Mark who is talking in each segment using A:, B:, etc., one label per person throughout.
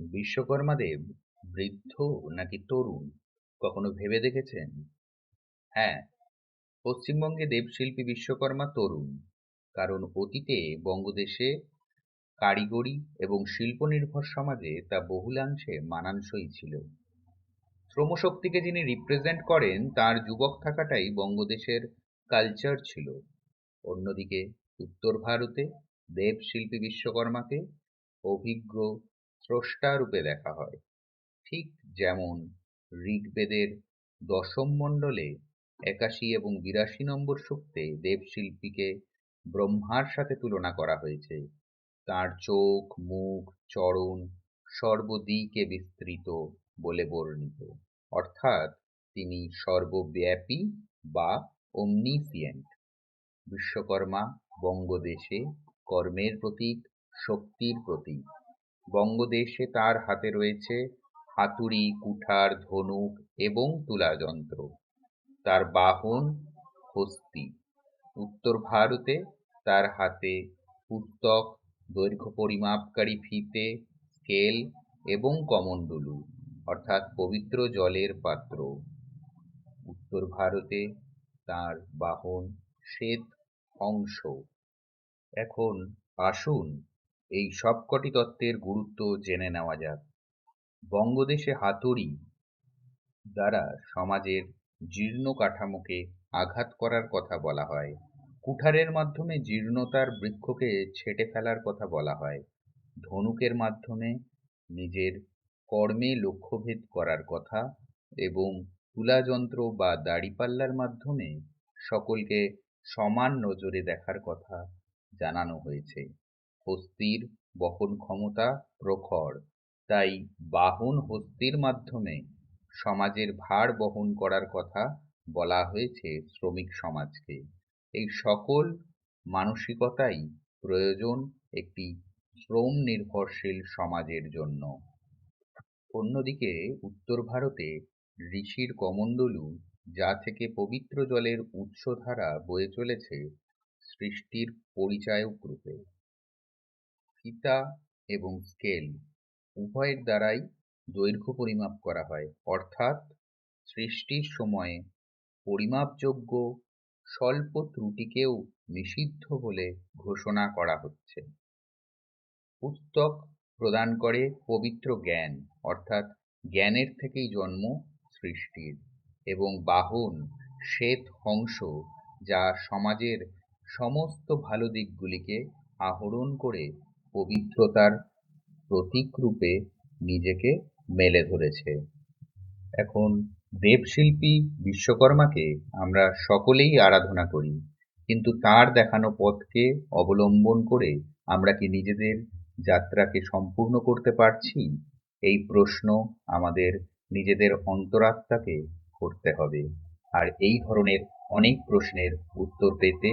A: বিশ্বকর্মা দেব বৃদ্ধ নাকি তরুণ কখনো ভেবে দেখেছেন? হ্যাঁ, পশ্চিমবঙ্গে দেবশিল্পী বিশ্বকর্মা তরুণ। কারণ অতীতে বঙ্গদেশে কারিগরি এবং শিল্প নির্ভর সমাজে তা বহুলাংশে মানানসই ছিল। শ্রমশক্তিকে যিনি রিপ্রেজেন্ট করেন তার যুবক থাকাটাই বঙ্গদেশের কালচার ছিল। অন্যদিকে উত্তর ভারতে দেবশিল্পী বিশ্বকর্মাকে অভিজ্ঞ স্রষ্টা রূপে দেখা হয়। ঠিক যেমন ঋগ্বেদের দশম মণ্ডলে ৮১ এবং ৮২ নম্বর সূক্তে দেবশিল্পীকে ব্রহ্মার সাথে তুলনা করা হয়েছে। তার চোখ, মুখ, চরণ সর্বদিকে বিস্তৃত বলে বর্ণিত, অর্থাৎ তিনি সর্বব্যাপী বা omniscient। বিশ্বকর্মা বঙ্গদেশে কর্মের প্রতীক, শক্তির প্রতীক। বঙ্গদেশে তার হাতে রয়েছে হাতুড়ি, কুঠার, ধনুক এবং তুলাযন্ত্র। তার বাহন হস্তি। উত্তর ভারতে তার হাতে পুস্তক, দৈর্ঘ্য পরিমাপকারী ফিতে, স্কেল এবং কমণ্ডলু অর্থাৎ পবিত্র জলের পাত্র। উত্তর ভারতে তার বাহন শ্বেত হংস। এখন আসুন এই সবকটি তত্ত্বের গুরুত্ব জেনে নেওয়া যাক। বঙ্গদেশে হাতুড়ি দ্বারা সমাজের জীর্ণ কাঠামোকে আঘাত করার কথা বলা হয়। কুঠারের মাধ্যমে জীর্ণতার বৃক্ষকে ছেঁটে ফেলার কথা বলা হয়। ধনুকের মাধ্যমে নিজের কর্মে লক্ষ্যভেদ করার কথা এবং তুলাযন্ত্র বা দাড়িপাল্লার মাধ্যমে সকলকে সমান নজরে দেখার কথা জানানো হয়েছে। হস্তির বহন ক্ষমতা প্রখর, তাই বাহন হস্তির মাধ্যমে সমাজের ভার বহন করার কথা বলা হয়েছে শ্রমিক সমাজকে। এই সকল মানসিকতাই প্রয়োজন একটি শ্রম নির্ভরশীল সমাজের জন্য। অন্যদিকে উত্তর ভারতে ঋষির কমণ্ডলু, যা থেকে পবিত্র জলের উৎসধারা বয়ে চলেছে, সৃষ্টির পরিচায়ক রূপে। ফিতা এবং স্কেল উভয়ের দ্বারাই দৈর্ঘ্য পরিমাপ করা হয়, অর্থাৎ সৃষ্টির সময়ে পরিমাপযোগ্য স্বল্প ত্রুটিকেও নিষিদ্ধ বলে ঘোষণা করা হচ্ছে। পুস্তক প্রদান করে পবিত্র জ্ঞান, অর্থাৎ জ্ঞানের থেকেই জন্ম সৃষ্টির। এবং বাহন শ্বেত হংস, যা সমাজের সমস্ত ভালো দিকগুলিকে আহরণ করে পবিত্রতার প্রতীক রূপে নিজেকে মেলে ধরেছে। এখন দেবশিল্পী বিশ্বকর্মাকে আমরা সকলেই আরাধনা করি, কিন্তু তার দেখানো পথকে অবলম্বন করে আমরা কি নিজেদের যাত্রাকে সম্পূর্ণ করতে পারছি? এই প্রশ্ন আমাদের নিজেদের অন্তরাত্মাকে করতে হবে। আর এই ধরনের অনেক প্রশ্নের উত্তর পেতে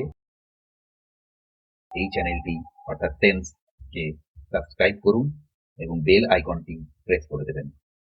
A: এই চ্যানেলটি অর্থাৎ সেন্স কে সাবস্ক্রাইব করুন এবং বেল আইকনটি প্রেস করে দেবেন।